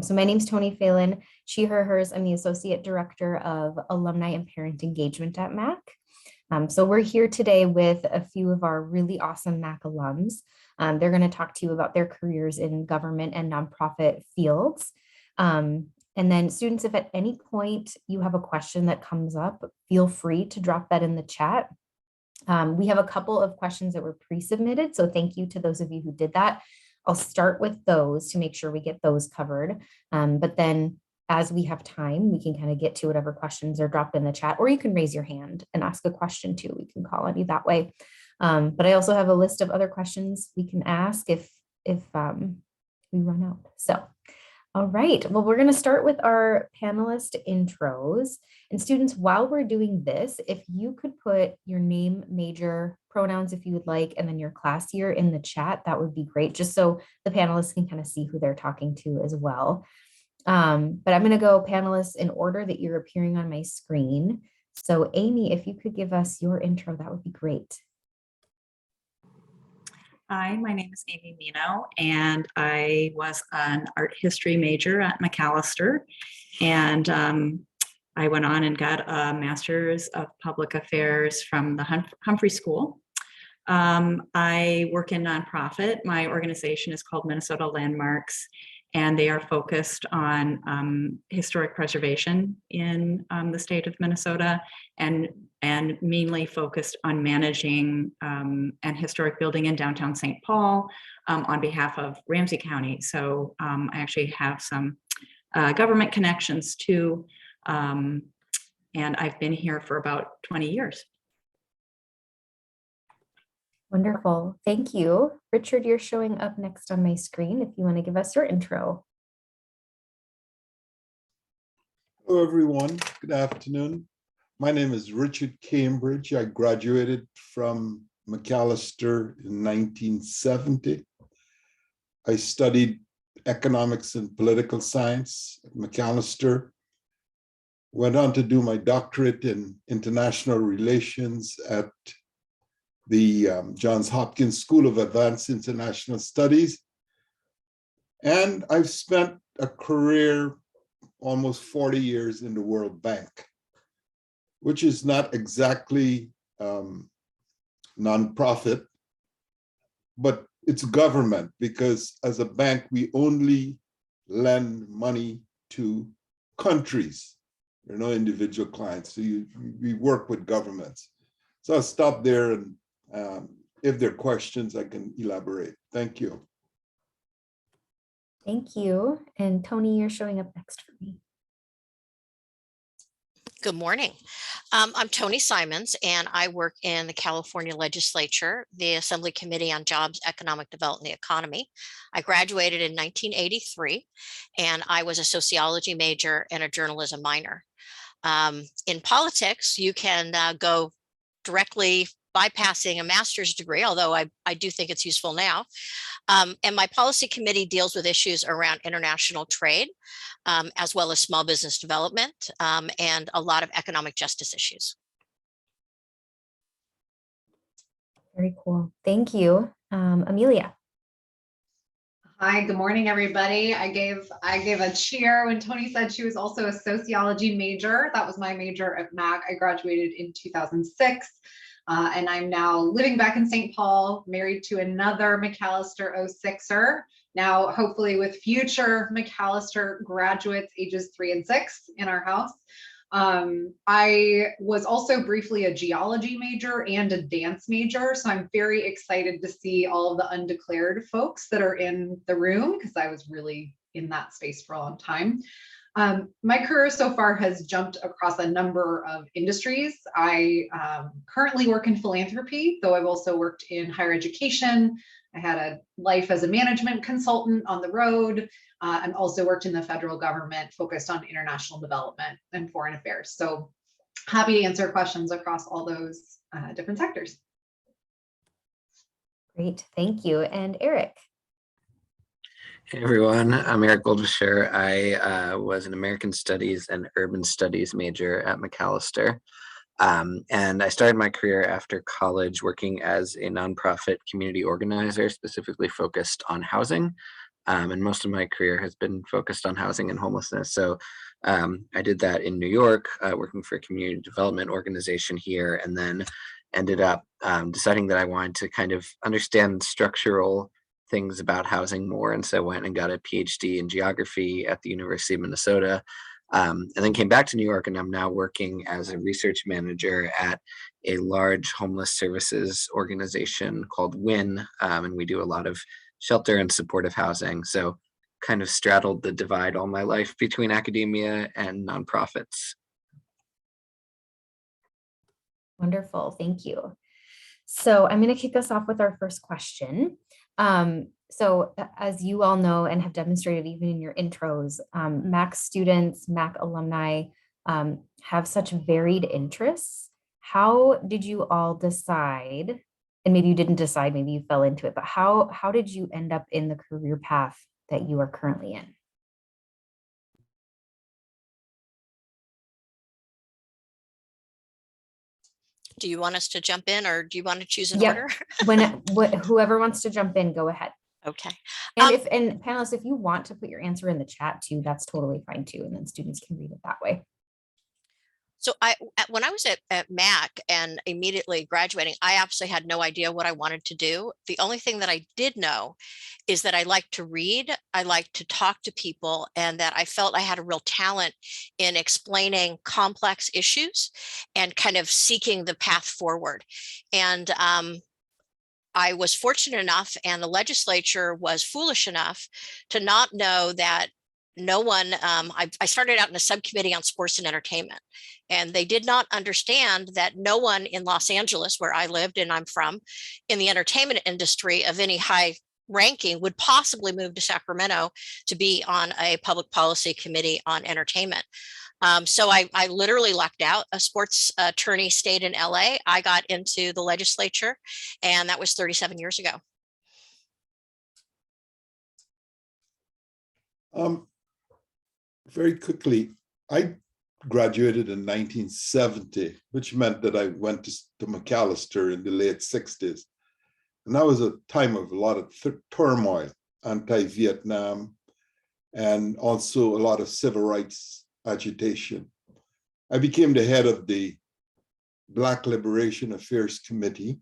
So my name's Tony Phelan. She, her, hers. I'm the Associate Director of Alumni and Parent Engagement at MAC. So we're here today with a few of our really awesome MAC alums. They're going to talk to you about their careers in government and nonprofit fields. And then students, if at any point you have a question that comes up, feel free to drop that in the chat. We have a couple of questions that were pre-submitted, so thank you to those of you who did that. I'll start with those to make sure we get those covered. But then as we have time, we can kind of get to whatever questions are dropped in the chat, or you can raise your hand and ask a question too. We can call on you that way. But I also have a list of other questions we can ask if we run out. So, all right, well, we're going to start with our panelist intros. And students, while we're doing this, if you could put your name, major, pronouns if you would like, and then your class year in the chat, that would be great, just so the panelists can kind of see who they're talking to as well. But I'm going to go panelists in order that you're appearing on my screen. So Amy, if you could give us your intro, that would be great. Hi, my name is Amy Mino, and I was an art history major at Macalester, and I went on and got a master's of public affairs from the Humphrey School. I work in nonprofit. My organization is called Minnesota Landmarks, and they are focused on historic preservation in the state of Minnesota, and mainly focused on managing an historic building in downtown St. Paul on behalf of Ramsey County. So I actually have some government connections too, and I've been here for about 20 years. Wonderful. Thank you. Richard, you're showing up next on my screen if you want to give us your intro. Hello, everyone. Good afternoon. My name is Richard Cambridge. I graduated from Macalester in 1970. I studied economics and political science at Macalester. Went on to do my doctorate in international relations at the Johns Hopkins School of Advanced International Studies. And I've spent a career almost 40 years in the World Bank, which is not exactly nonprofit, but it's government, because as a bank, we only lend money to countries. There are no individual clients, so we work with governments. So I'll stop there, and if there are questions, I can elaborate. Thank you. Thank you. And Tony, you're showing up next for me. Good morning. I'm Tony Simons, and I work in the California Legislature, the Assembly Committee on Jobs, Economic Development, and the Economy. I graduated in 1983, and I was a sociology major and a journalism minor. In politics, you can go directly bypassing a master's degree, although I do think it's useful now. And my policy committee deals with issues around international trade, as well as small business development, and a lot of economic justice issues. Very cool. Thank you. Amelia. Hi, good morning, everybody. I gave a cheer when Tony said she was also a sociology major. That was my major at MAC. I graduated in 2006. And I'm now living back in St. Paul, married to another Macalester 06er, now hopefully with future Macalester graduates ages 3 and 6 in our house. I was also briefly a geology major and a dance major, so I'm very excited to see all of the undeclared folks that are in the room, because I was really in that space for a long time. My career so far has jumped across a number of industries. I currently work in philanthropy, though I've also worked in higher education. I had a life as a management consultant on the road, and also worked in the federal government focused on international development and foreign affairs. So happy to answer questions across all those different sectors. Great, thank you. And Eric. Hey everyone, I'm Eric Goldwasser. I was an American Studies and Urban Studies major at Macalester. And I started my career after college working as a nonprofit community organizer, specifically focused on housing. And most of my career has been focused on housing and homelessness. So I did that in New York, working for a community development organization here, and then ended up deciding that I wanted to kind of understand structural things about housing more. And so went and got a PhD in geography at the University of Minnesota. And then came back to New York, and I'm now working as a research manager at a large homeless services organization called WIN. And we do a lot of shelter and supportive housing. So kind of straddled the divide all my life between academia and nonprofits. Wonderful, thank you. So I'm going to kick us off with our first question. As you all know and have demonstrated even in your intros, MAC students, MAC alumni have such varied interests. How did you all decide, and maybe you didn't decide, maybe you fell into it, but how did you end up in the career path that you are currently in? Do you want us to jump in, or do you want to choose an Yep. order? Whoever wants to jump in, go ahead. Okay. And panelists, if you want to put your answer in the chat too, that's totally fine too. And then students can read it that way. So when I was at MAC and immediately graduating, I absolutely had no idea what I wanted to do. The only thing that I did know is that I like to read, I like to talk to people, and that I felt I had a real talent in explaining complex issues and kind of seeking the path forward. And I was fortunate enough, and the legislature was foolish enough to not know that no one, I started out in a subcommittee on sports and entertainment, and they did not understand that no one in Los Angeles, where I lived and I'm from, in the entertainment industry of any high ranking would possibly move to Sacramento to be on a public policy committee on entertainment. So I literally lucked out. A sports attorney stayed in LA. I got into the legislature, and that was 37 years ago. Very quickly, I graduated in 1970, which meant that I went to Macalester in the late 60s. And that was a time of a lot of turmoil, anti-Vietnam, and also a lot of civil rights agitation. I became the head of the Black Liberation Affairs Committee,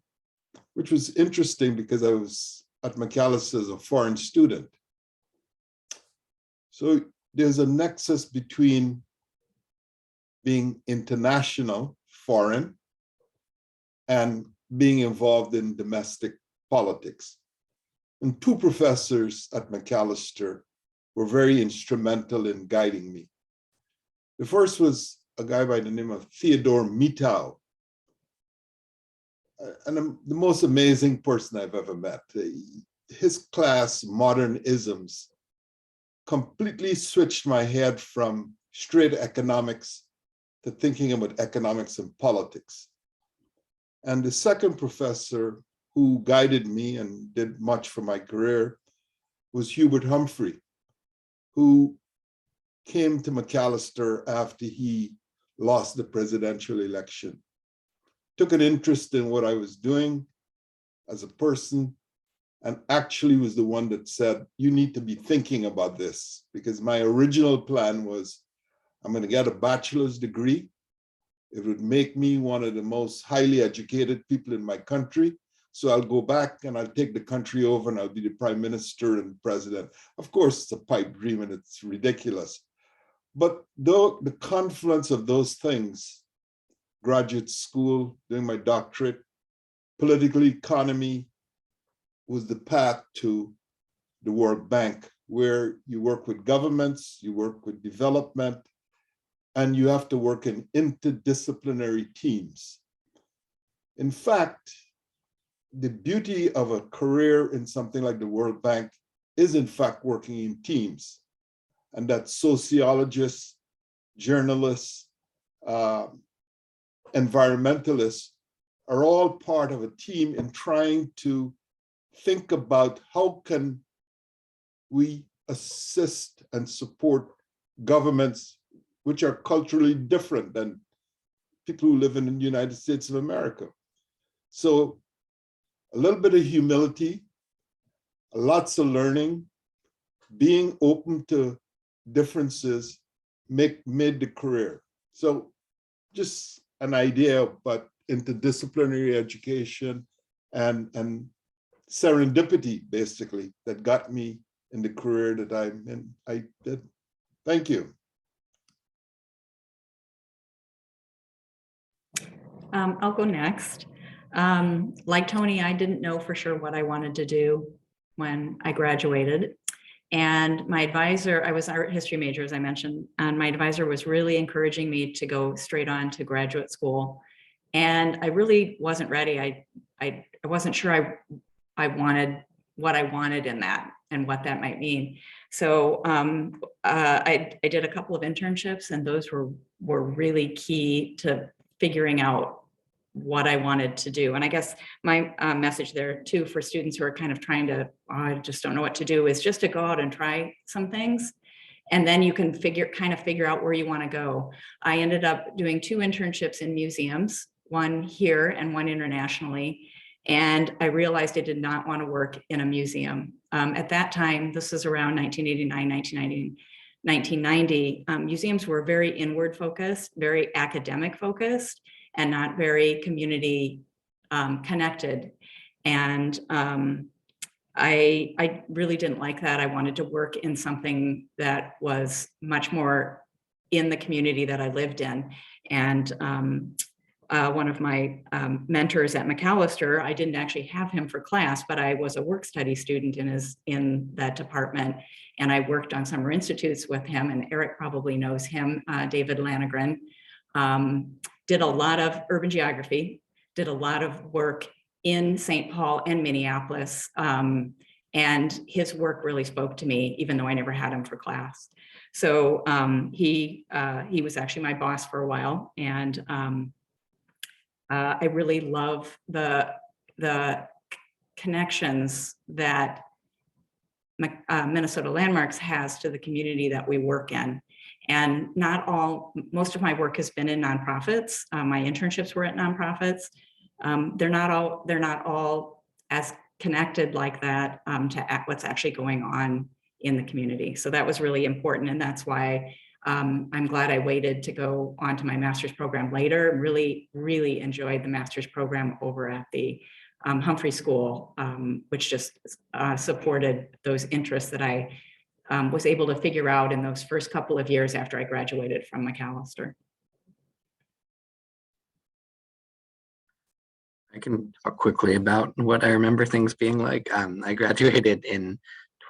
which was interesting because I was at Macalester as a foreign student. So there's a nexus between being international, foreign, and being involved in domestic politics. And two professors at Macalester were very instrumental in guiding me. The first was a guy by the name of Theodore Mitau, and the most amazing person I've ever met. His class, Modern Isms, completely switched my head from straight economics to thinking about economics and politics. And the second professor who guided me and did much for my career was Hubert Humphrey, who came to Macalester after he lost the presidential election, took an interest in what I was doing as a person, and actually was the one that said, you need to be thinking about this, because my original plan was, I'm going to get a bachelor's degree. It would make me one of the most highly educated people in my country. So I'll go back and I'll take the country over and I'll be the prime minister and president. Of course, it's a pipe dream and it's ridiculous. But though the confluence of those things, graduate school, doing my doctorate, political economy, was the path to the World Bank, where you work with governments, you work with development, and you have to work in interdisciplinary teams. In fact, the beauty of a career in something like the World Bank is in fact working in teams, and that sociologists, journalists, environmentalists are all part of a team in trying to think about how can we assist and support governments which are culturally different than people who live in the United States of America. So a little bit of humility, lots of learning, being open to differences made the career. So just an idea, but interdisciplinary education and serendipity, basically, that got me in the career that I'm in. I did. Thank you. I'll go next. Like Tony, I didn't know for sure what I wanted to do when I graduated. And my advisor, I was an art history major, as I mentioned, and my advisor was really encouraging me to go straight on to graduate school. And I really wasn't ready. I wasn't sure I wanted what I wanted in that and what that might mean. So I did a couple of internships, and those were really key to figuring out what I wanted to do. And I guess my message there too for students who are kind of trying to, oh, I just don't know what to do, is just to go out and try some things. And then you can kind of figure out where you want to go. I ended up doing 2 internships in museums, one here and one internationally. And I realized I did not want to work in a museum. At that time, this is around 1989, 1990, museums were very inward focused, very academic focused, and not very community connected. And I really didn't like that. I wanted to work in something that was much more in the community that I lived in. And one of my mentors at Macalester, I didn't actually have him for class, but I was a work study student in that department. And I worked on summer institutes with him, and Eric probably knows him, David Lanegren. Did a lot of urban geography, did a lot of work in St. Paul and Minneapolis. And his work really spoke to me, even though I never had him for class. So he was actually my boss for a while. And I really love the connections that Minnesota Landmarks has to the community that we work in. And most of my work has been in nonprofits. My internships were at nonprofits. They're not all as connected like that to what's actually going on in the community. So that was really important. And that's why I'm glad I waited to go on to my master's program later. Really, really enjoyed the master's program over at the Humphrey School, which just supported those interests that I was able to figure out in those first couple of years after I graduated from Macalester. I can talk quickly about what I remember things being like. I graduated in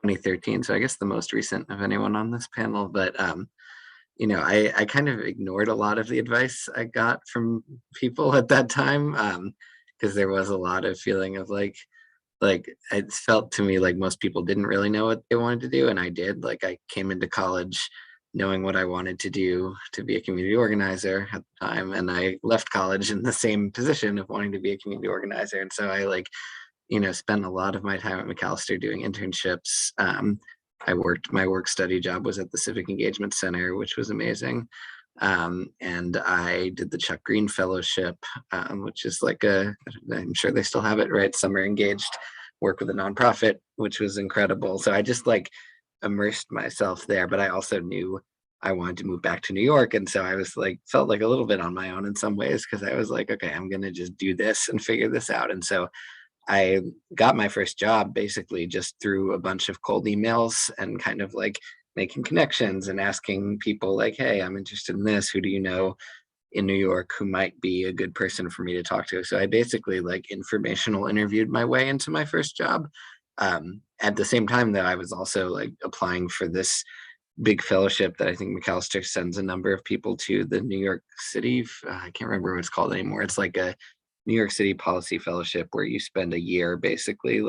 2013, so I guess the most recent of anyone on this panel, but you know, I kind of ignored a lot of the advice I got from people at that time, because there was a lot of feeling of like it felt to me like most people didn't really know what they wanted to do, and I did. Like, I came into college knowing what I wanted to do, to be a community organizer at the time, and I left college in the same position of wanting to be a community organizer. And so I spent a lot of my time at Macalester doing internships. My work study job was at the Civic Engagement Center, which was amazing. And I did the Chuck Green Fellowship, which is like I'm sure they still have it, right? Summer engaged work with a nonprofit, which was incredible. So I just immersed myself there, but I also knew I wanted to move back to New York. And so I was felt like a little bit on my own in some ways, because I was like, okay, I'm going to just do this and figure this out. And so I got my first job basically just through a bunch of cold emails and kind of making connections and asking people hey, I'm interested in this. Who do you know in New York who might be a good person for me to talk to? So I basically informational interviewed my way into my first job. At the same time that I was also applying for this big fellowship that I think Macalester sends a number of people to, the New York City, I can't remember what it's called anymore. It's like a New York City Policy Fellowship where you spend a year basically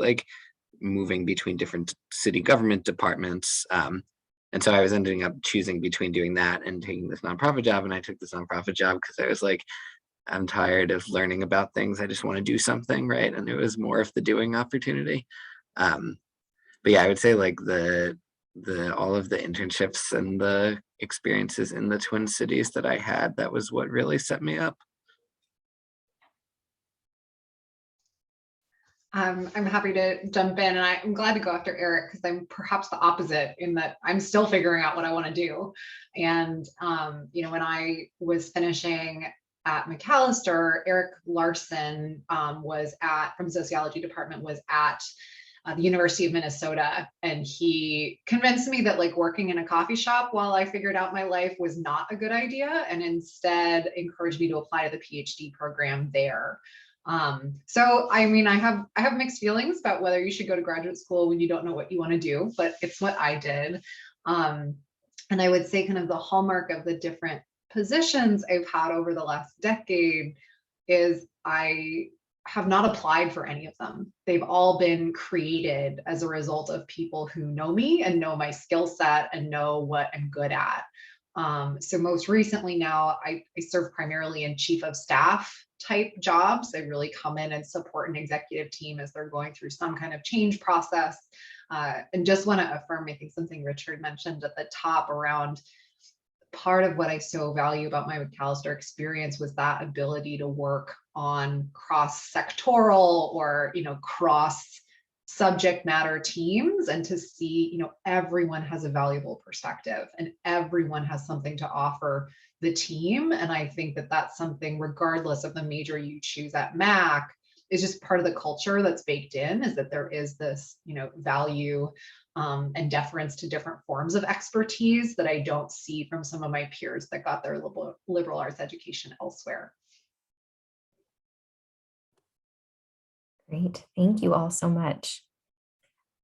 moving between different city government departments. And so I was ending up choosing between doing that and taking this nonprofit job. And I took this nonprofit job because I was I'm tired of learning about things. I just want to do something, right? And it was more of the doing opportunity. But yeah, I would say all of the internships and the experiences in the Twin Cities that I had, that was what really set me up. I'm happy to jump in, and I'm glad to go after Eric because I'm perhaps the opposite in that I'm still figuring out what I want to do. And when I was finishing at Macalester, Eric Larson was from sociology department was at the University of Minnesota, and he convinced me that like working in a coffee shop while I figured out my life was not a good idea, and instead encouraged me to apply to the PhD program there. So I mean, I have mixed feelings about whether you should go to graduate school when you don't know what you want to do, but it's what I did. And I would say kind of the hallmark of the different positions I've had over the last decade is I have not applied for any of them. They've all been created as a result of people who know me and know my skill set and know what I'm good at. So most recently now, I serve primarily in chief of staff type jobs. I really come in and support an executive team as they're going through some kind of change process. And just want to affirm, I think something Richard mentioned at the top around part of what I so value about my Macalester experience was that ability to work on cross-sectoral or, cross subject matter teams, and to see, everyone has a valuable perspective and everyone has something to offer the team. And I think that that's something, regardless of the major you choose at Mac, is just part of the culture that's baked in, is that there is this, value and deference to different forms of expertise that I don't see from some of my peers that got their liberal arts education elsewhere. Great. Thank you all so much.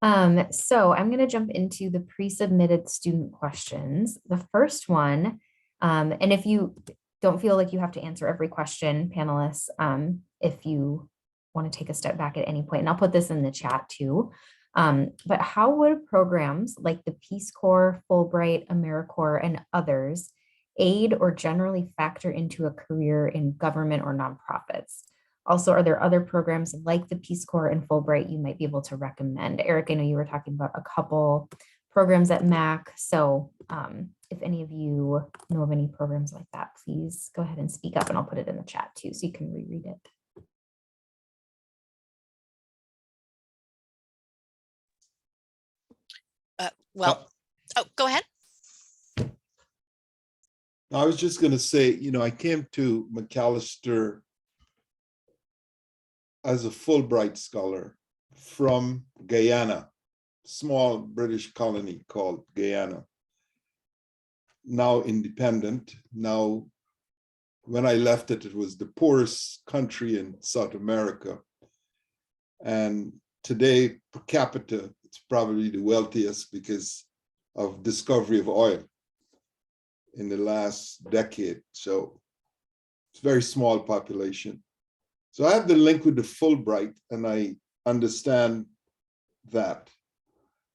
So I'm going to jump into the pre-submitted student questions. The first one, and if you don't feel like you have to answer every question, panelists, if you want to take a step back at any point, and I'll put this in the chat too. But how would programs like the Peace Corps, Fulbright, AmeriCorps, and others aid or generally factor into a career in government or nonprofits? Also, are there other programs like the Peace Corps and Fulbright you might be able to recommend? Eric, I know you were talking about a couple programs at Mac. So if any of you know of any programs like that, please go ahead and speak up, and I'll put it in the chat too, so you can reread it. Go ahead. I was just going to say, I came to Macalester as a Fulbright scholar from Guyana, small British colony called Guyana, now independent. Now, when I left it, it was the poorest country in South America. And today, per capita, it's probably the wealthiest because of discovery of oil in the last decade. So it's a very small population. So I have the link with the Fulbright, and I understand that.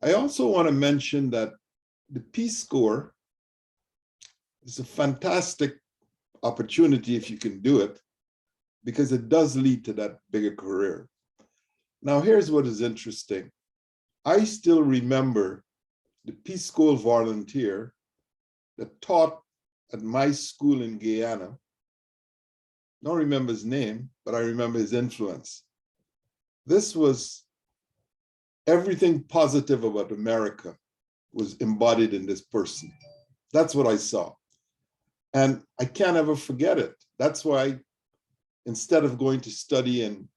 I also want to mention that the Peace Corps is a fantastic opportunity if you can do it, because it does lead to that bigger career. Now, here's what is interesting. I still remember the Peace Corps volunteer that taught at my school in Guyana. Don't remember his name, but I remember his influence. This was everything positive about America was embodied in this person. That's what I saw. And I can't ever forget it. That's why instead of going to study in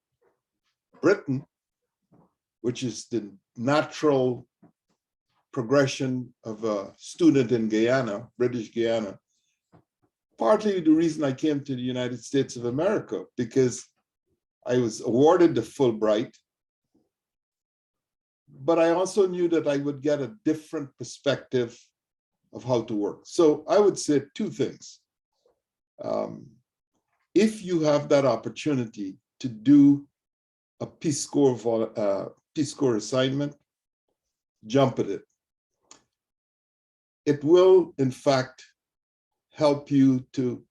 Britain, which is the natural progression of a student in Guyana, British Guyana, partly the reason I came to the United States of America, because I was awarded the Fulbright, but I also knew that I would get a different perspective of how to work. So I would say two things. If you have that opportunity to do a Peace Corps assignment, jump at it. It will, in fact, help you to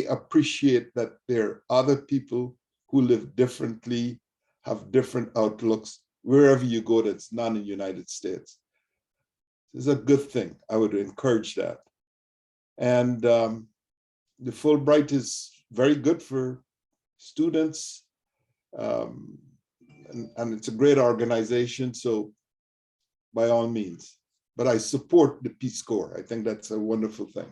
appreciate that there are other people who live differently, have different outlooks, wherever you go that's not in the United States. It's a good thing. I would encourage that. And the Fulbright is very good for students. and it's a great organization. So by all means, but I support the Peace Corps. I think that's a wonderful thing.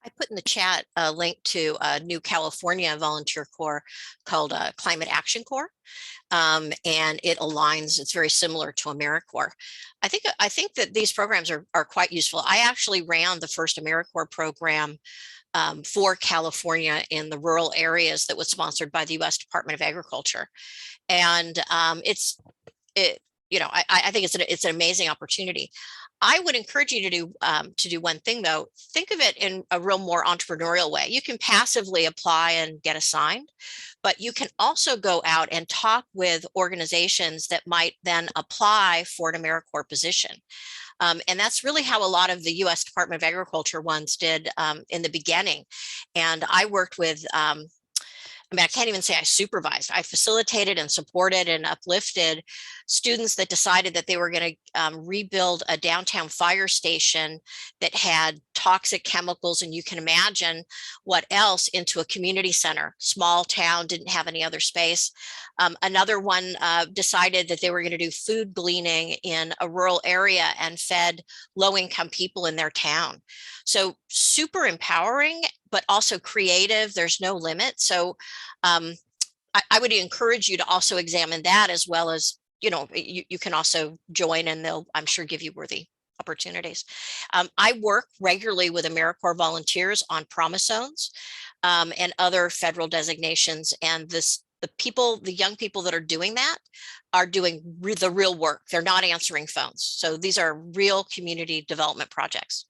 I put in the chat a link to a new California volunteer corps called Climate Action Corps. And it aligns, it's very similar to AmeriCorps. I think that these programs are quite useful. I actually ran the first AmeriCorps program for California in the rural areas that was sponsored by the U.S. Department of Agriculture. And I think it's an amazing opportunity. I would encourage you to do one thing though. Think of it in a real more entrepreneurial way. You can passively apply and get assigned, but you can also go out and talk with organizations that might then apply for an AmeriCorps position. And that's really how a lot of the U.S. Department of Agriculture ones did in the beginning. And I worked with I can't even say I supervised. I facilitated and supported and uplifted students that decided that they were going to rebuild a downtown fire station that had toxic chemicals, and you can imagine what else, into a community center. Small town, didn't have any other space. Another one decided that they were going to do food gleaning in a rural area and fed low-income people in their town. So super empowering, but also creative. There's no limit. So I would encourage you to also examine that, as well as, you can also join, and they'll, I'm sure, give you worthy opportunities. I work regularly with AmeriCorps volunteers on promise zones and other federal designations. And the young people that are doing that are doing the real work. They're not answering phones. So these are real community development projects.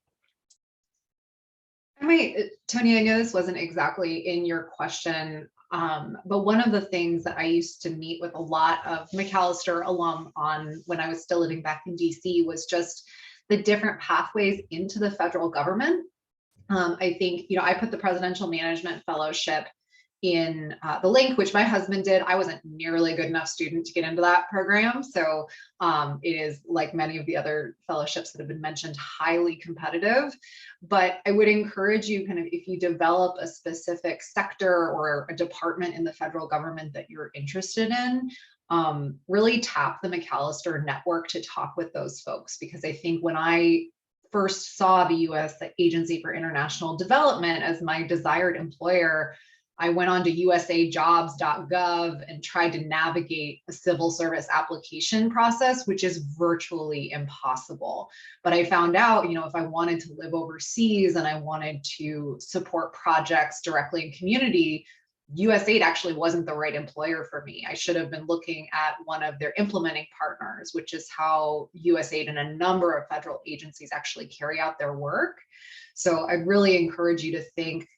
Tony, I know this wasn't exactly in your question, but one of the things that I used to meet with a lot of Macalester alum on when I was still living back in DC was just the different pathways into the federal government. I think, I put the Presidential Management Fellowship in the link, which my husband did. I wasn't nearly a good enough student to get into that program. So it is, like many of the other fellowships that have been mentioned, highly competitive. But I would encourage you, kind of, if you develop a specific sector or a department in the federal government that you're interested in, really tap the Macalester network to talk with those folks. Because I think when I first saw the U.S. Agency for International Development as my desired employer, I went on to usajobs.gov and tried to navigate a civil service application process, which is virtually impossible. But I found out, if I wanted to live overseas and I wanted to support projects directly in community, USAID actually wasn't the right employer for me. I should have been looking at one of their implementing partners, which is how USAID and a number of federal agencies actually carry out their work. So I really encourage you to think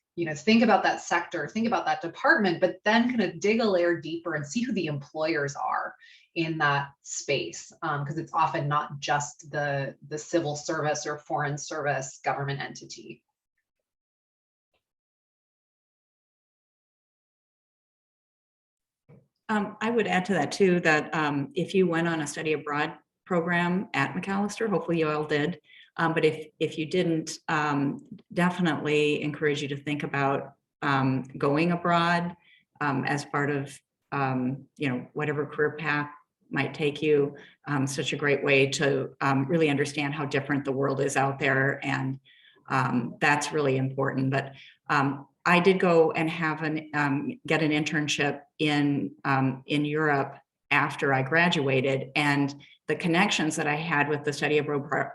about that sector, think about that department, but then kind of dig a layer deeper and see who the employers are in that space, because it's often not just the civil service or foreign service government entity. I would add to that too, that if you went on a study abroad program at Macalester, hopefully you all did, but if you didn't, definitely encourage you to think about going abroad as part of whatever career path might take you. Such a great way to really understand how different the world is out there, and that's really important. But I did go and have get an internship in Europe after I graduated, and the connections that I had with the study abroad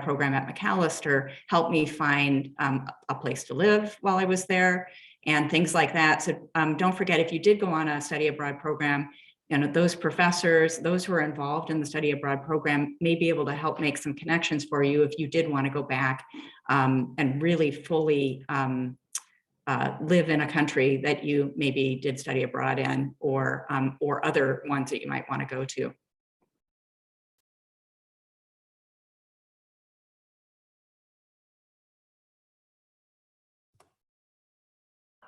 program at Macalester helped me find a place to live while I was there and things like that. So don't forget, if you did go on a study abroad program, those professors, those who are involved in the study abroad program may be able to help make some connections for you if you did want to go back and really fully live in a country that you maybe did study abroad in, or other ones that you might want to go to.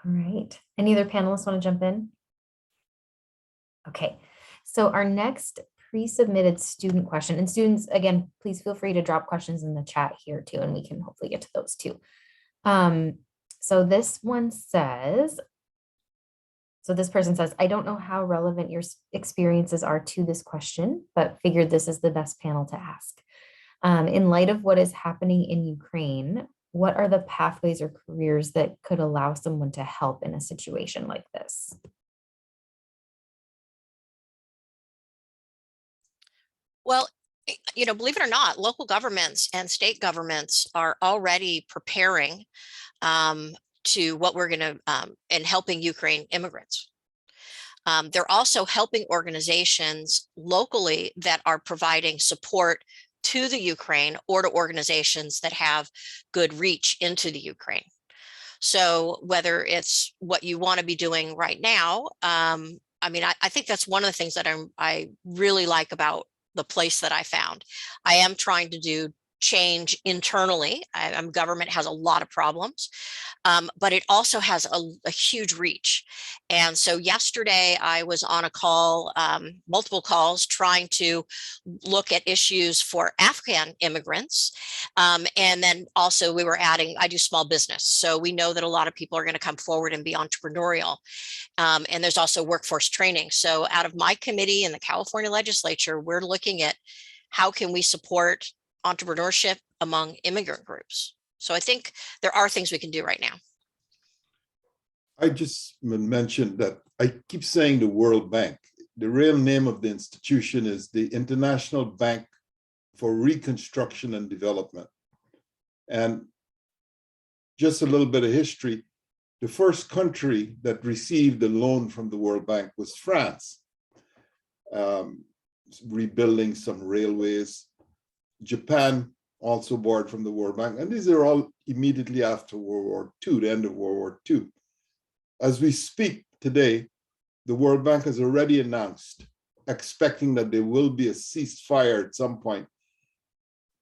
All right. Any other panelists want to jump in? Okay. So our next pre-submitted student question, and students, again, please feel free to drop questions in the chat here too, and we can hopefully get to those too. So this one says, So this person says, I don't know how relevant your experiences are to this question, but figured this is the best panel to ask. In light of what is happening in Ukraine, what are the pathways or careers that could allow someone to help in a situation like this? Well, believe it or not, local governments and state governments are already preparing to what we're going to and helping Ukraine immigrants. They're also helping organizations locally that are providing support to the Ukraine or to organizations that have good reach into the Ukraine. So whether it's what you want to be doing right now, I think that's one of the things that I really like about the place that I found. I am trying to do change internally. Government has a lot of problems, but it also has a huge reach. And so yesterday I was on a call, multiple calls, trying to look at issues for Afghan immigrants. And then also we were adding, I do small business. So we know that a lot of people are going to come forward and be entrepreneurial. And there's also workforce training. So out of my committee in the California legislature, we're looking at how can we support entrepreneurship among immigrant groups. So I think there are things we can do right now. I just mentioned that I keep saying the World Bank. The real name of the institution is the International Bank for Reconstruction and Development. And just a little bit of history, the first country that received a loan from the World Bank was France, rebuilding some railways. Japan also borrowed from the World Bank, and these are all immediately after World War II, the end of World War II. As we speak today, the World Bank has already announced, expecting that there will be a ceasefire at some point,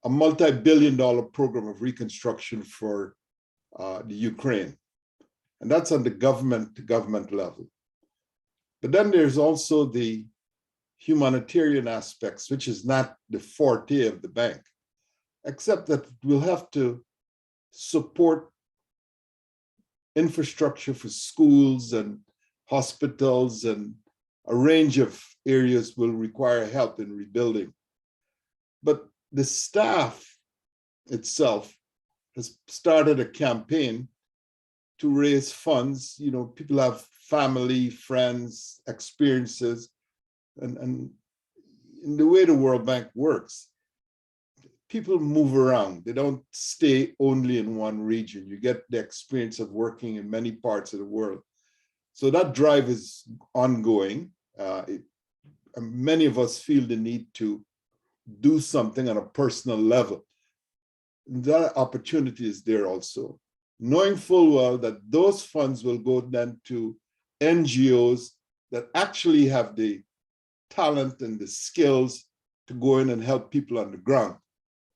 a multi-billion-dollar program of reconstruction for the Ukraine. And that's on the government-to-government level. But then there's also the humanitarian aspects, which is not the forte of the bank, except that we'll have to support infrastructure for schools and hospitals, and a range of areas will require help in rebuilding. But the staff itself has started a campaign to raise funds. You know, people have family, friends, experiences, and in the way the World Bank works, people move around. They don't stay only in one region. You get the experience of working in many parts of the world. So that drive is ongoing. Many of us feel the need to do something on a personal level. That opportunity is there also, knowing full well that those funds will go then to NGOs that actually have the talent and the skills to go in and help people on the ground.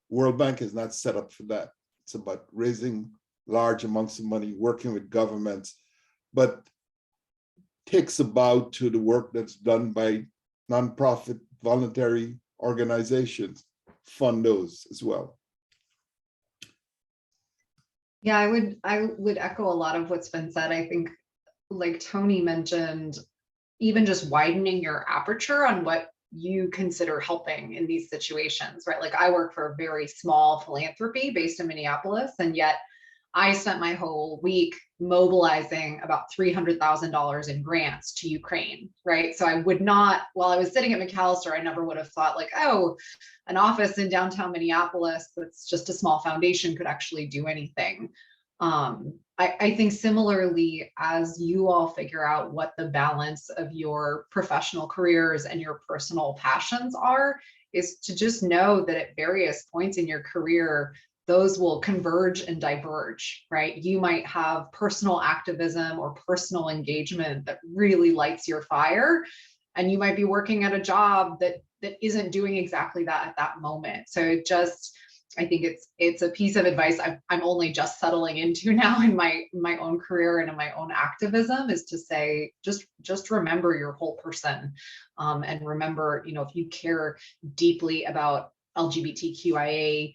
World Bank is not set up for that. It's about raising large amounts of money, working with governments, but takes a bow to the work that's done by nonprofit voluntary organizations. Fund those as well. Yeah, I would echo a lot of what's been said. I think, like Tony mentioned, even just widening your aperture on what you consider helping in these situations, right? Like I work for a very small philanthropy based in Minneapolis, and yet I spent my whole week mobilizing about $300,000 in grants to Ukraine, right? So I would not, while I was sitting at Macalester, I never would have thought like, oh, an office in downtown Minneapolis that's just a small foundation could actually do anything. I think similarly, as you all figure out what the balance of your professional careers and your personal passions are, is to just know that at various points in your career, those will converge and diverge, right? You might have personal activism or personal engagement that really lights your fire, and you might be working at a job that isn't doing exactly that at that moment. So I think it's a piece of advice I'm only just settling into now in my own career and in my own activism, is to say, just remember your whole person, and remember, you know, if you care deeply about LGBTQIA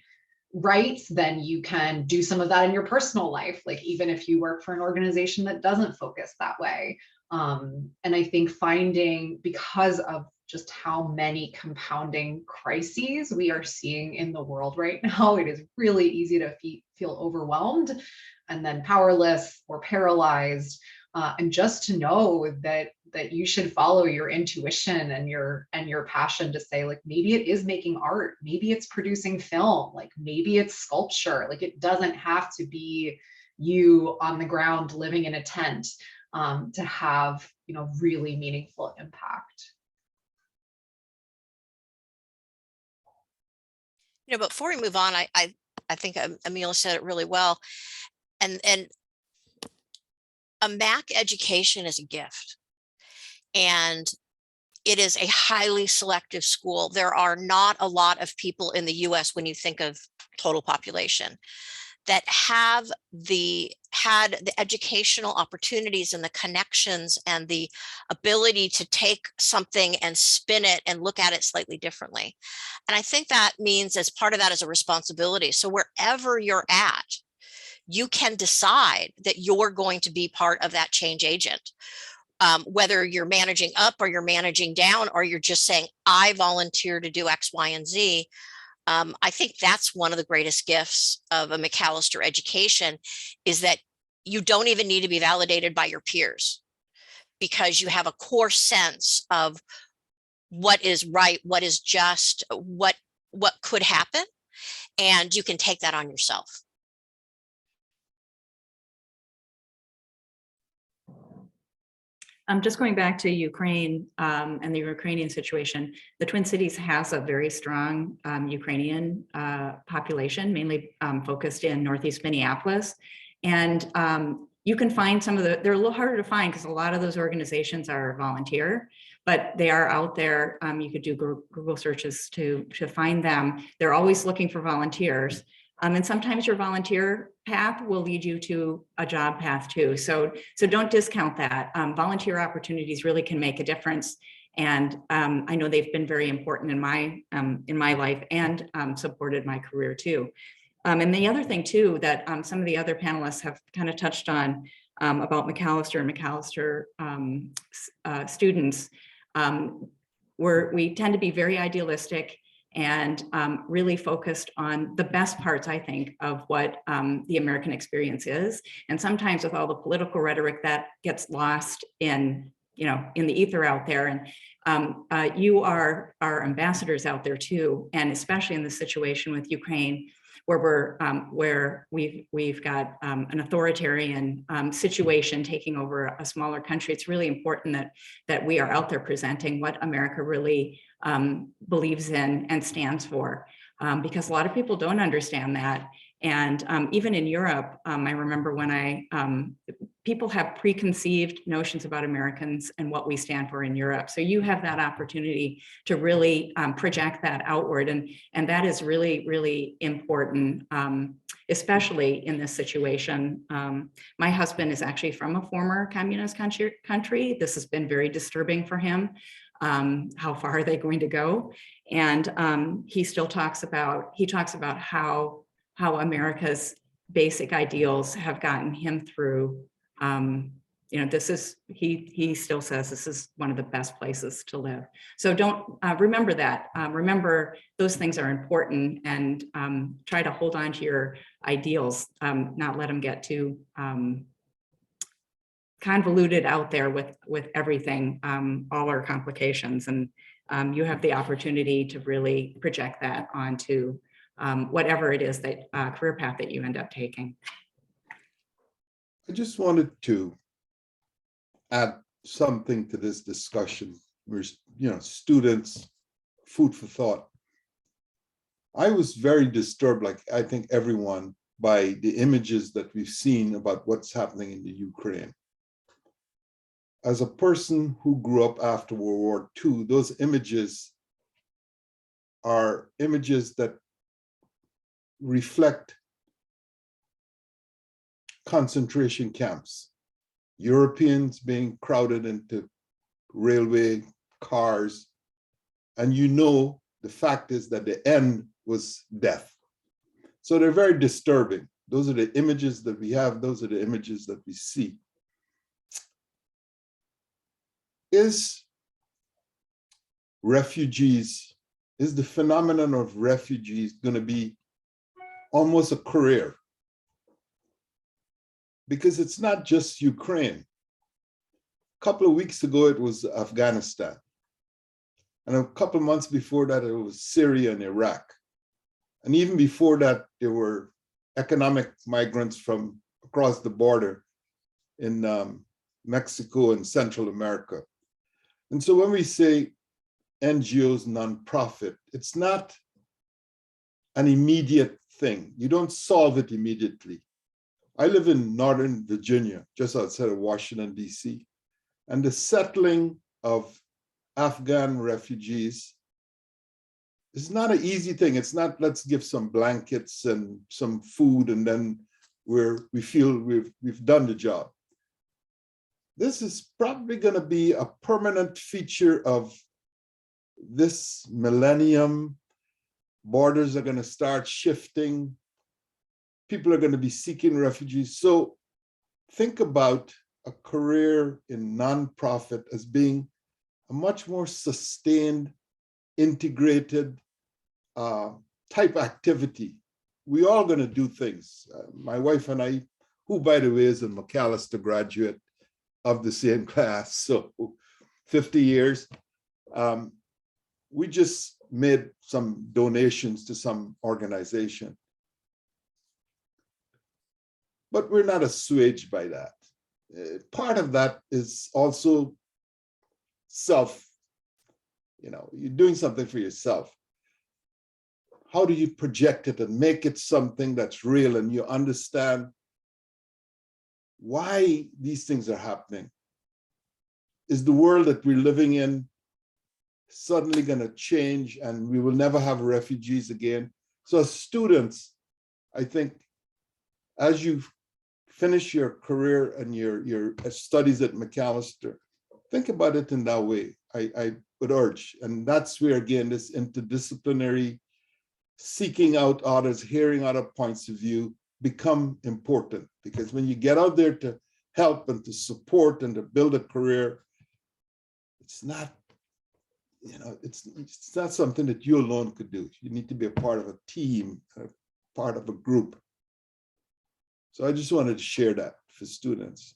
rights, then you can do some of that in your personal life. Like even if you work for an organization that doesn't focus that way, And I think finding, because of just how many compounding crises we are seeing in the world right now, it is really easy to feel overwhelmed and then powerless or paralyzed. And just to know that you should follow your intuition and your passion to say, like, maybe it is making art, maybe it's producing film, like maybe it's sculpture. Like, it doesn't have to be you on the ground living in a tent to have, you know, really meaningful impact. You know, before we move on, I think Amelia said it really well. And a Mac education is a gift. And it is a highly selective school. There are not a lot of people in the US, when you think of total population, that had the educational opportunities and the connections and the ability to take something and spin it and look at it slightly differently. And I think that means, as part of that, is a responsibility. So wherever you're at, you can decide that you're going to be part of that change agent. Whether you're managing up or you're managing down, or you're just saying, I volunteer to do X, Y, and Z. I think that's one of the greatest gifts of a Macalester education, is that you don't even need to be validated by your peers, because you have a core sense of what is right, what is just, what could happen, and you can take that on yourself. Just going back to Ukraine and the Ukrainian situation, the Twin Cities has a very strong Ukrainian population, mainly focused in Northeast Minneapolis. And you can find some of they're a little harder to find because a lot of those organizations are volunteer, but they are out there. You could do Google searches to find them. They're always looking for volunteers. And sometimes your volunteer path will lead you to a job path too. So don't discount that. Volunteer opportunities really can make a difference. And I know they've been very important in my life, and supported my career too. And the other thing too, that some of the other panelists have kind of touched on about Macalester and Macalester students, we tend to be very idealistic and really focused on the best parts, I think, of what the American experience is. And sometimes with all the political rhetoric, that gets lost in the ether out there. And you are our ambassadors out there too, and especially in the situation with Ukraine, where we've got an authoritarian situation taking over a smaller country. It's really important that we are out there presenting what America really believes in and stands for, because a lot of people don't understand that. And even in Europe, I remember when people have preconceived notions about Americans and what we stand for in Europe. So you have that opportunity to really project that outward. And that is really, really important, especially in this situation. My husband is actually from a former communist country. This has been very disturbing for him. How far are they going to go? And he still talks about how America's basic ideals have gotten him through. He still says this is one of the best places to live. So don't remember that. Remember those things are important, and try to hold on to your ideals, not let them get too convoluted out there with everything, all our complications. And you have the opportunity to really project that onto whatever it is that career path that you end up taking. I just wanted to add something to this discussion. We're, students, food for thought. I was very disturbed, like I think everyone, by the images that we've seen about what's happening in the Ukraine. As a person who grew up after World War II, those images are images that reflect concentration camps, Europeans being crowded into railway cars. And the fact is that the end was death. So they're very disturbing. Those are the images that we have. Those are the images that we see. is refugees, is the phenomenon of refugees going to be almost a career? Because it's not just Ukraine. A couple of weeks ago, it was Afghanistan. And a couple of months before that, it was Syria and Iraq. And even before that, there were economic migrants from across the border in Mexico and Central America. And so when we say NGOs, nonprofit, it's not an immediate thing. You don't solve it immediately. I live in Northern Virginia, just outside of Washington, D.C., and the settling of Afghan refugees is not an easy thing. It's not, let's give some blankets and some food and then we feel we've done the job. This is probably going to be a permanent feature of this millennium. Borders are going to start shifting. People are going to be seeking refugees. So think about a career in nonprofit as being a much more sustained, integrated type activity. We all going to do things. My wife and I, who by the way is a Macalester graduate of the same class, so 50 years, we just made some donations to some organization. But we're not assuaged by that. Part of that is also self, you're doing something for yourself. How do you project it and make it something that's real and you understand why these things are happening? Is the world that we're living in suddenly going to change and we will never have refugees again? So as students, I think as you finish your career and your studies at Macalester, think about it in that way. I would urge, and that's where again this interdisciplinary seeking out others, hearing other points of view become important, because when you get out there to help and to support and to build a career, it's not, it's not something that you alone could do. You need to be a part of a team, a part of a group. So I just wanted to share that for students.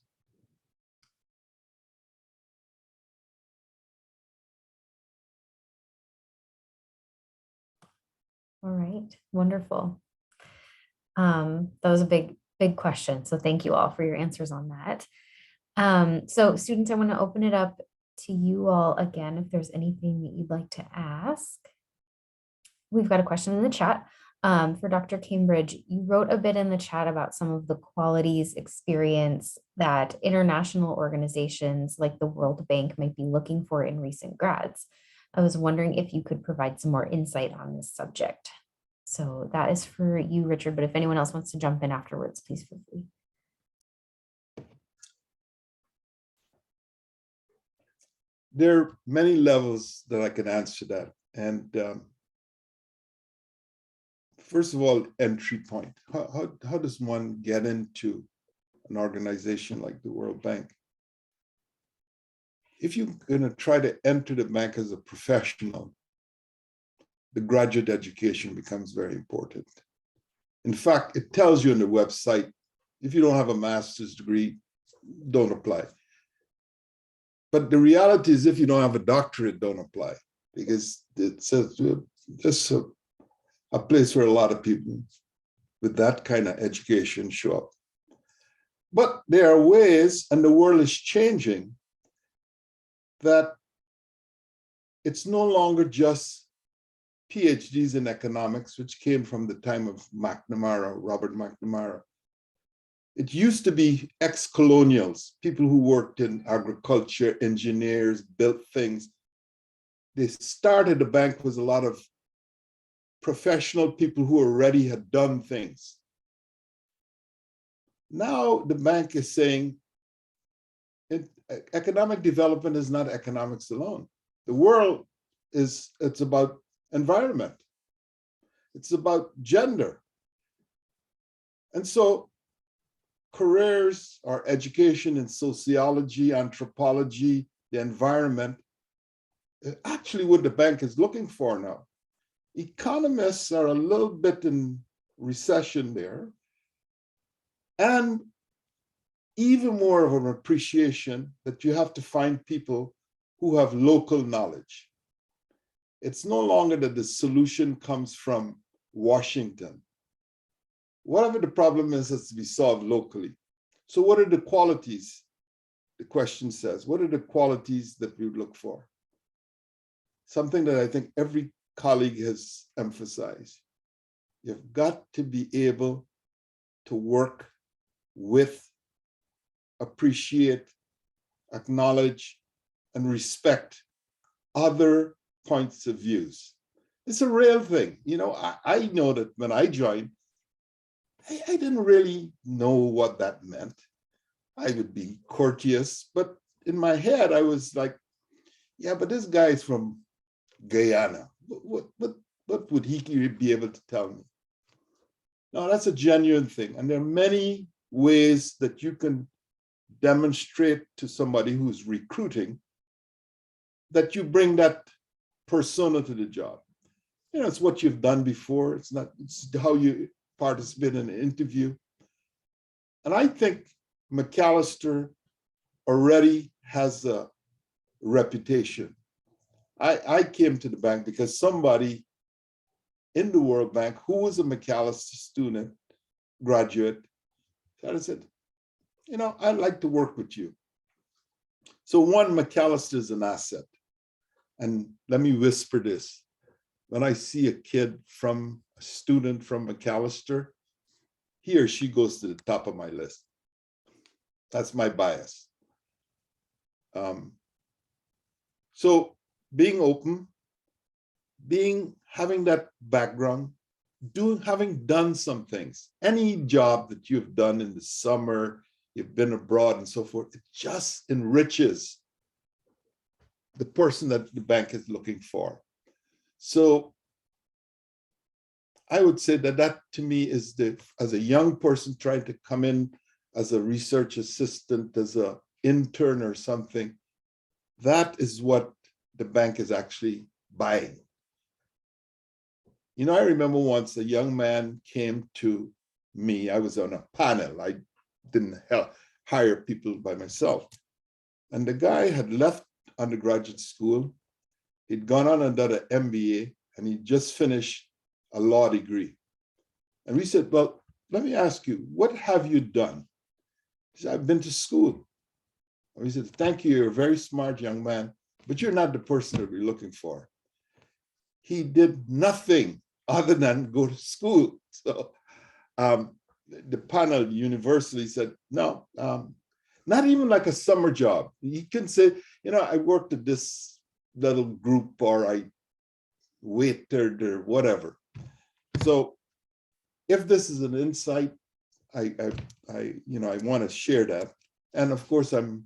All right, wonderful. That was a big question. So thank you all for your answers on that. So students, I want to open it up to you all again, if there's anything that you'd like to ask. We've got a question in the chat. For Dr. Cambridge, you wrote a bit in the chat about some of the qualities, experience that international organizations like the World Bank might be looking for in recent grads. I was wondering if you could provide some more insight on this subject. So that is for you, Richard, but if anyone else wants to jump in afterwards, please feel free. There are many levels that I can answer that. And first of all, entry point. How does one get into an organization like the World Bank? If you're going to try to enter the bank as a professional, the graduate education becomes very important. In fact, it tells you on the website, if you don't have a master's degree, don't apply. But the reality is if you don't have a doctorate, don't apply, because it's just a place where a lot of people with that kind of education show up. But there are ways, and the world is changing, that it's no longer just PhDs in economics, which came from the time of McNamara, Robert McNamara. It used to be ex-colonials, people who worked in agriculture, engineers, built things. They started the bank with a lot of professional people who already had done things. Now the bank is saying, economic development is not economics alone. The world it's about environment. It's about gender. And so careers or education in sociology, anthropology, the environment, actually what the bank is looking for now. Economists are a little bit in recession there, and even more of an appreciation that you have to find people who have local knowledge. It's no longer that the solution comes from Washington. Whatever the problem is, has to be solved locally. So what are the qualities? The question says, what are the qualities that we look for? Something that I think every colleague has emphasized. You've got to be able to work with, appreciate, acknowledge, and respect other points of views. It's a real thing. You know, I know that when I joined, I didn't really know what that meant. I would be courteous, but in my head, I was like, yeah, but this guy's from Guyana. What would he be able to tell me? No, that's a genuine thing. And there are many ways that you can demonstrate to somebody who's recruiting that you bring that persona to the job. You know, it's what you've done before. It's how you participate in an interview. And I think Macalester already has a reputation. I came to the bank because somebody in the World Bank who was a Macalester student, graduate, kind of said, you know, I'd like to work with you. So one, Macalester is an asset. And let me whisper this. When I see a student from Macalester, he or she goes to the top of my list. That's my bias. So being open, having that background, having done some things, any job that you've done in the summer, you've been abroad and so forth, it just enriches the person that the bank is looking for. So I would say that to me is as a young person trying to come in as a research assistant, as an intern or something, that is what the bank is actually buying. You know, I remember once a young man came to me. I was on a panel. I didn't hire people by myself. And the guy had left undergraduate school. He'd gone on and done an MBA, and he just finished a law degree. And we said, well, let me ask you, what have you done? He said, I've been to school. And we said, thank you, you're a very smart young man, but you're not the person that we're looking for. He did nothing other than go to school. So the panel universally said, no, not even like a summer job. You can say, you know, I worked at this little group, or I waited or whatever. So if this is an insight, I want to share that. And of course, I'm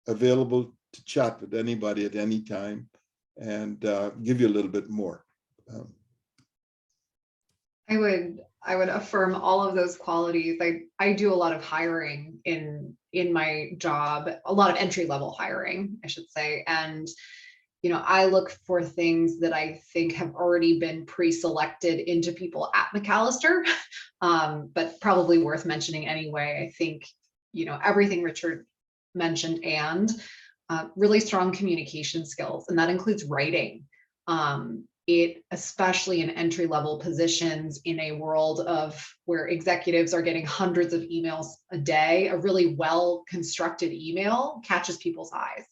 available to chat with anybody at any time and give you a little bit more. I would affirm all of those qualities. I do a lot of hiring in my job, a lot of entry-level hiring, I should say. And, you know, I look for things that I think have already been pre-selected into people at Macalester, but probably worth mentioning anyway. I think, you know, everything Richard mentioned, and really strong communication skills, and that includes writing. Especially in entry-level positions in a world of where executives are getting hundreds of emails a day, a really well-constructed email catches people's eyes.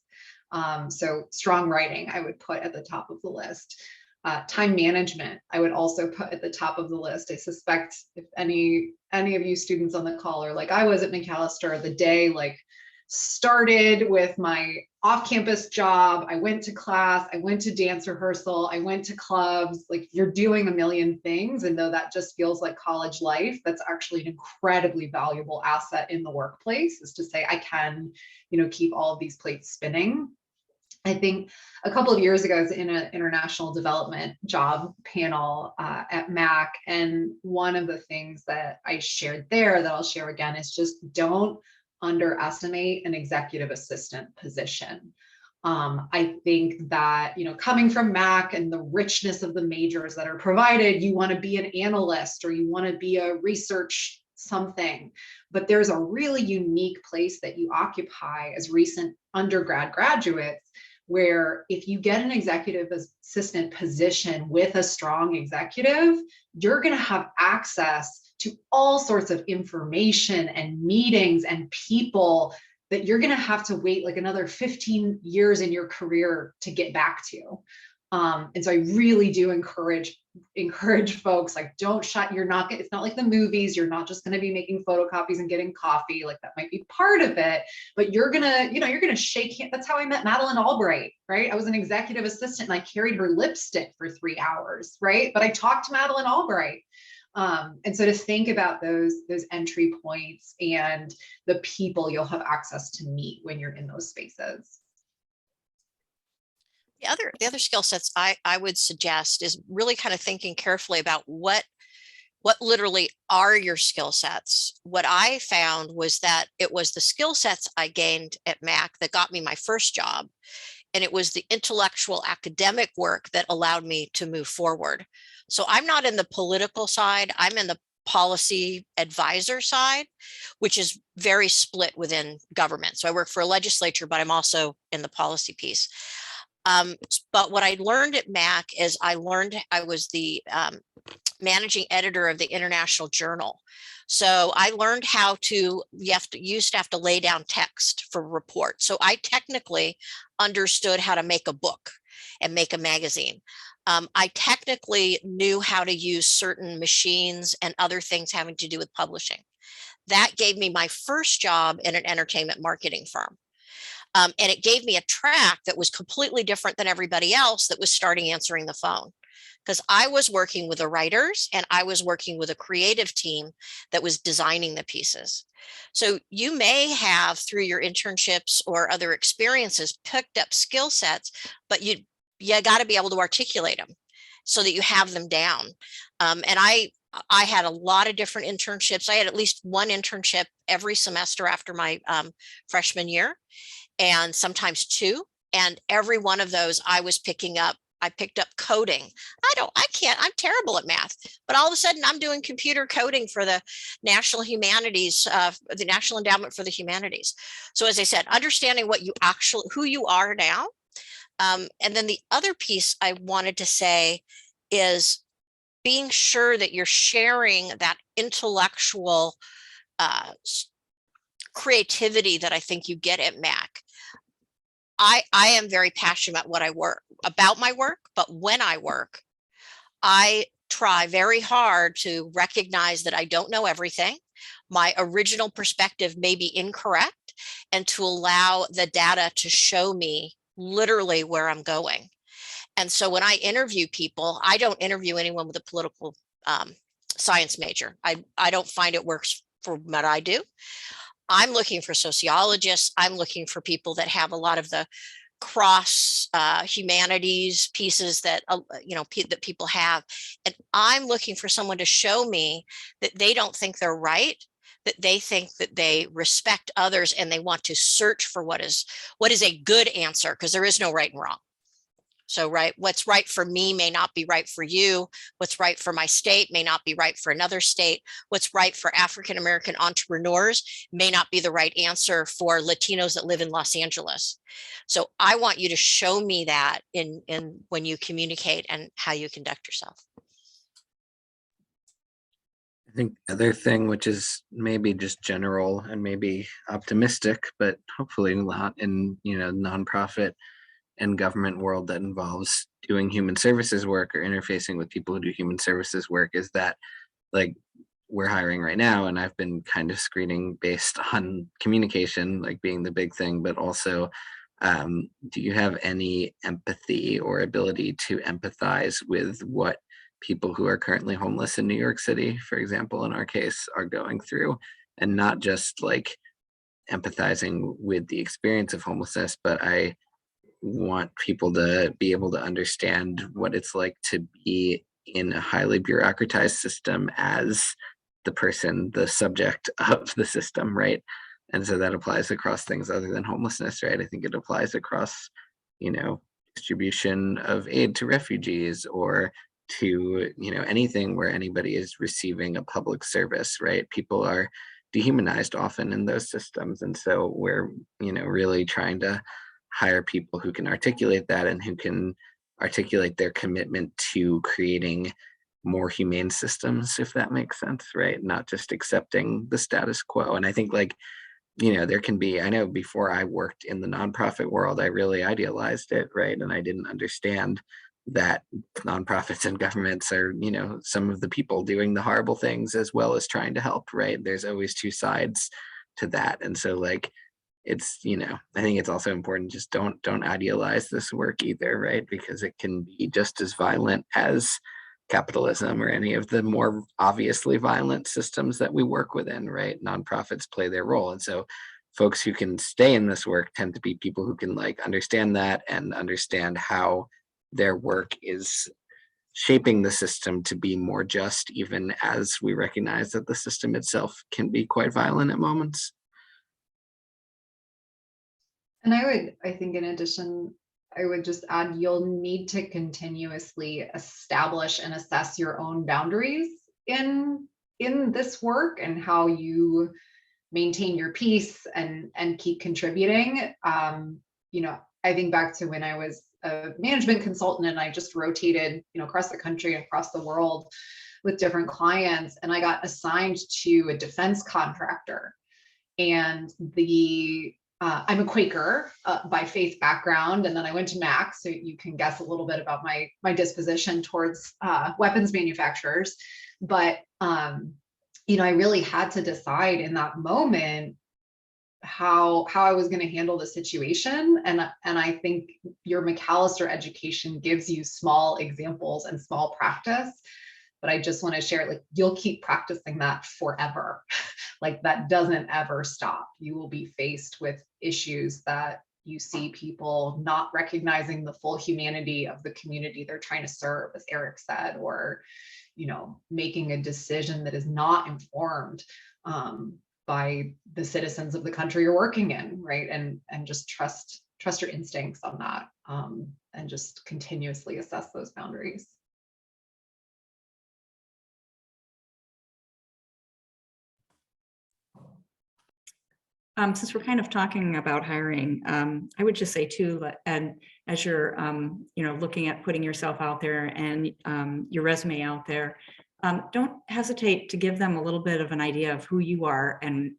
So strong writing, I would put at the top of the list. Time management, I would also put at the top of the list. I suspect if any of you students on the call are like I was at Macalester, the day started with my off-campus job. I went to class, I went to dance rehearsal, I went to clubs. Like, you're doing a million things. And though that just feels like college life, that's actually an incredibly valuable asset in the workplace, is to say, I can, you know, keep all of these plates spinning. I think a couple of years ago, I was in an international development job panel at MAC. And one of the things that I shared there that I'll share again is just don't underestimate an executive assistant position. I think that, coming from Mac and the richness of the majors that are provided, you want to be an analyst or you want to be a research something, but there's a really unique place that you occupy as recent undergrad graduates, where if you get an executive assistant position with a strong executive, you're going to have access to all sorts of information and meetings and people that you're going to have to wait like another 15 years in your career to get back to. And so I really do encourage folks, like, don't shut, it's not like the movies, you're not just going to be making photocopies and getting coffee. Like, that might be part of it, but you're going to shake hands. That's how I met Madeleine Albright, right? I was an executive assistant and I carried her lipstick for 3 hours, right? But I talked to Madeleine Albright. And so to think about those entry points and the people you'll have access to meet when you're in those spaces. The other skill sets I would suggest is really kind of thinking carefully about what literally are your skill sets. What I found was that it was the skill sets I gained at Mac that got me my first job. And it was the intellectual academic work that allowed me to move forward. So I'm not in the political side, I'm in the policy advisor side, which is very split within government. So I work for a legislature, but I'm also in the policy piece. But what I learned at Mac is I was the managing editor of the International Journal. So I learned how to, used to have to lay down text for reports. So I technically understood how to make a book and make a magazine. I technically knew how to use certain machines and other things having to do with publishing. That gave me my first job in an entertainment marketing firm. And it gave me a track that was completely different than everybody else that was starting answering the phone. Because I was working with the writers and I was working with a creative team that was designing the pieces. So you may have, through your internships or other experiences, picked up skill sets, but you got to be able to articulate them so that you have them down. And I had a lot of different internships. I had at least one internship every semester after my freshman year, and sometimes two. And every one of those I picked up coding. I'm terrible at math, but all of a sudden I'm doing computer coding for the National Humanities, the National Endowment for the Humanities. So as I said, understanding who you are now. And then the other piece I wanted to say is being sure that you're sharing that intellectual creativity that I think you get at Mac. I am very passionate about my work, but when I work, I try very hard to recognize that I don't know everything. My original perspective may be incorrect, and to allow the data to show me literally where I'm going. And so when I interview people, I don't interview anyone with a political science major. I don't find it works for what I do. I'm looking for sociologists. I'm looking for people that have a lot of the cross humanities pieces that that people have, and I'm looking for someone to show me that they don't think they're right, that they think that they respect others, and they want to search for what is a good answer, because there is no right and wrong. So what's right for me may not be right for you. What's right for my state may not be right for another state. What's right for African-American entrepreneurs may not be the right answer for Latinos that live in Los Angeles. So I want you to show me that in when you communicate and how you conduct yourself. I think the other thing, which is maybe just general and maybe optimistic, but hopefully not in nonprofit and government world that involves doing human services work or interfacing with people who do human services work, is that, like, we're hiring right now, and I've been kind of screening based on communication, like being the big thing, but also do you have any empathy or ability to empathize with what people who are currently homeless in New York City, for example, in our case, are going through, and not just like empathizing with the experience of homelessness, but I want people to be able to understand what it's like to be in a highly bureaucratized system as the subject of the system, right? And so that applies across things other than homelessness, right? I think it applies across distribution of aid to refugees, or to, anything where anybody is receiving a public service, right? People are dehumanized often in those systems. And so we're, really trying to hire people who can articulate that and who can articulate their commitment to creating more humane systems, if that makes sense, right? Not just accepting the status quo. And I think there can be, I know before I worked in the nonprofit world, I really idealized it, right? And I didn't understand that nonprofits and governments are, some of the people doing the horrible things as well as trying to help, right? There's always two sides to that. And so it's, I think it's also important, just don't idealize this work either, right? Because it can be just as violent as capitalism or any of the more obviously violent systems that we work within, right? Nonprofits play their role. And so folks who can stay in this work tend to be people who can understand that and understand how their work is shaping the system to be more just, even as we recognize that the system itself can be quite violent at moments. And I think in addition, I would just add, you'll need to continuously establish and assess your own boundaries in this work and how you maintain your peace and keep contributing. I think back to when I was a management consultant and I just rotated, across the country and across the world with different clients, and I got assigned to a defense contractor. And I'm a Quaker by faith background, and then I went to Mac, so you can guess a little bit about my disposition towards weapons manufacturers. But I really had to decide in that moment how I was going to handle the situation, and I think your Macalester education gives you small examples and small practice. But I just want to share, you'll keep practicing that forever. That doesn't ever stop. You will be faced with issues that you see people not recognizing the full humanity of the community they're trying to serve, as Eric said, or, making a decision that is not informed by the citizens of the country you're working in, right? And just trust your instincts on that, and just continuously assess those boundaries. Since we're kind of talking about hiring, I would just say too, and as you're, looking at putting yourself out there and your resume out there, don't hesitate to give them a little bit of an idea of who you are and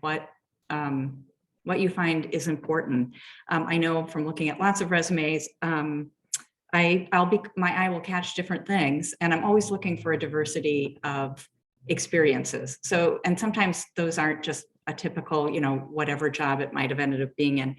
what you find is important. I know from looking at lots of resumes, my eye will catch different things, and I'm always looking for a diversity of experiences. So, and sometimes those aren't just a typical, whatever job it might have ended up being in.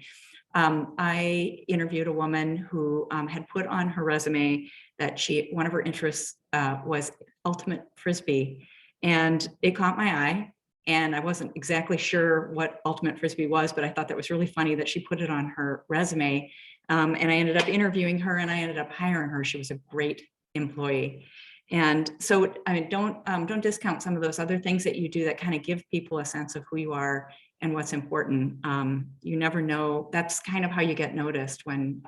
I interviewed a woman who had put on her resume that one of her interests was ultimate Frisbee, and it caught my eye. And I wasn't exactly sure what ultimate Frisbee was, but I thought that was really funny that she put it on her resume. And I ended up interviewing her, and I ended up hiring her. She was a great employee. And so, don't discount some of those other things that you do that kind of give people a sense of who you are and what's important. You never know. That's kind of how you get noticed when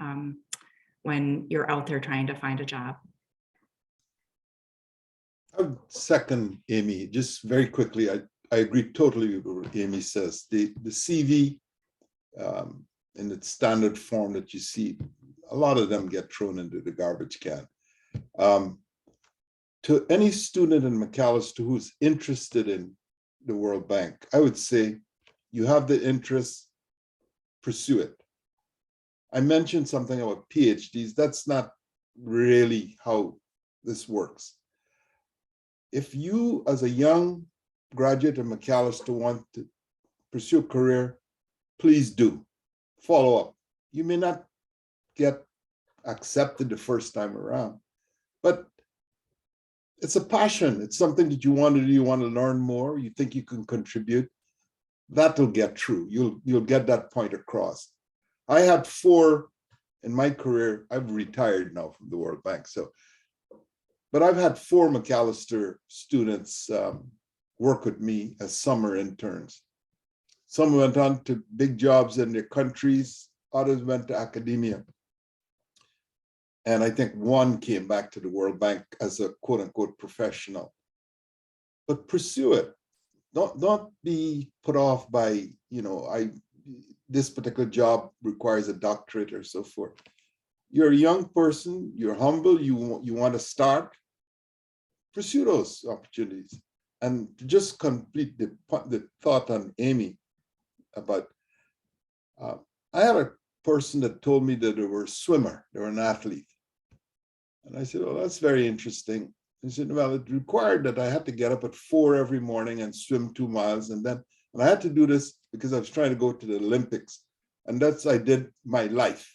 you're out there trying to find a job. I would second Amy, just very quickly. I agree totally with what Amy says. The CV in its standard form that you see, a lot of them get thrown into the garbage can. To any student in Macalester who's interested in the World Bank, I would say you have the interest, pursue it. I mentioned something about PhDs. That's not really how this works. If you, as a young graduate of Macalester, want to pursue a career, please do. Follow up. You may not get accepted the first time around, but it's a passion. It's something that you want to do. You want to learn more. You think you can contribute. That'll get through. You'll get that point across. I had 4 in my career. I've retired now from the World Bank. But I've had 4 Macalester students work with me as summer interns. Some went on to big jobs in their countries. others went to academia. And I think one came back to the World Bank as a quote unquote professional. But pursue it. Don't be put off by, this particular job requires a doctorate or so forth. You're a young person, you're humble, you want to start, pursue those opportunities. And to just complete the thought on Amy about, I had a person that told me that they were a swimmer, they were an athlete. And I said, well, that's very interesting. He said, well, it required that I had to get up at 4 every morning and swim 2 miles. And I had to do this because I was trying to go to the Olympics. And I did my life.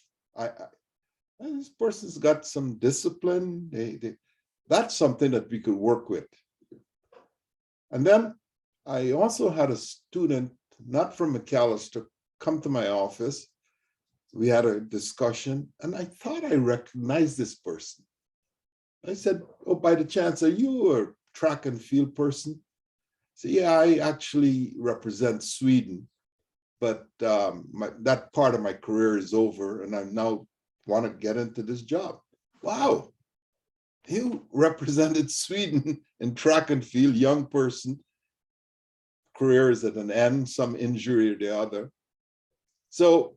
This person's got some discipline. That's something that we could work with. And then I also had a student, not from Macalester, come to my office. We had a discussion and I thought I recognized this person. I said, oh, by the chance, are you a track and field person? So yeah, I actually represent Sweden, but that part of my career is over and I now want to get into this job. Wow, you represented Sweden in track and field, young person, career is at an end, some injury or the other. So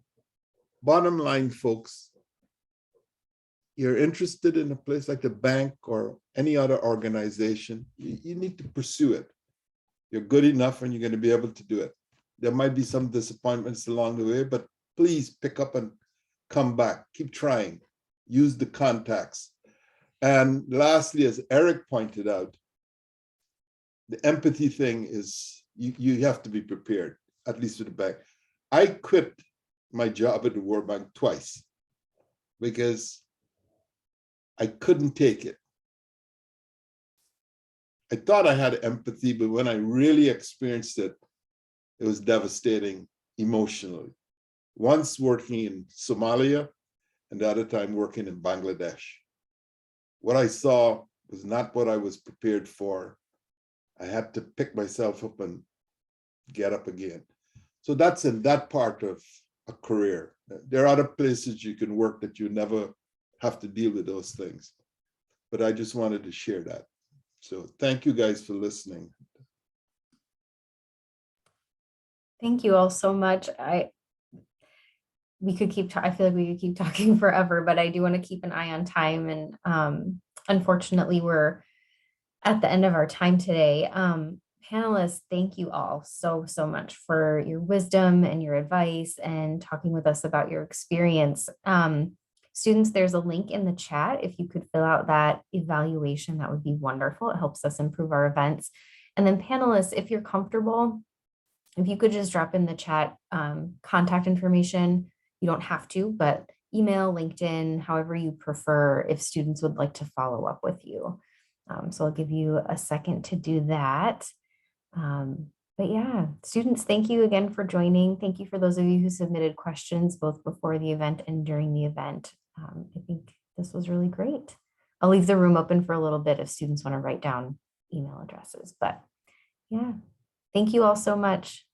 bottom line, folks, you're interested in a place like the bank or any other organization, you need to pursue it. You're good enough and you're going to be able to do it. There might be some disappointments along the way, but please pick up and come back. Keep trying. Use the contacts. And lastly, as Eric pointed out, the empathy thing is you have to be prepared, at least with the bank. I quit my job at the World Bank twice because I couldn't take it. I thought I had empathy, but when I really experienced it, it was devastating emotionally. Once working in Somalia and the other time working in Bangladesh. What I saw was not what I was prepared for. I had to pick myself up and get up again. So that's in that part of a career. There are other places you can work that you never have to deal with those things. But I just wanted to share that. So thank you guys for listening. Thank you all so much. I feel like we could keep talking forever, but I do want to keep an eye on time. And unfortunately, we're at the end of our time today. Panelists, thank you all so much for your wisdom and your advice and talking with us about your experience. Students, there's a link in the chat. If you could fill out that evaluation, that would be wonderful. It helps us improve our events. And then panelists, if you're comfortable, if you could just drop in the chat contact information, you don't have to, but email, LinkedIn, however you prefer, if students would like to follow up with you. So I'll give you a second to do that. But yeah, students, thank you again for joining. Thank you for those of you who submitted questions both before the event and during the event. I think this was really great. I'll leave the room open for a little bit if students want to write down email addresses, but yeah, thank you all so much.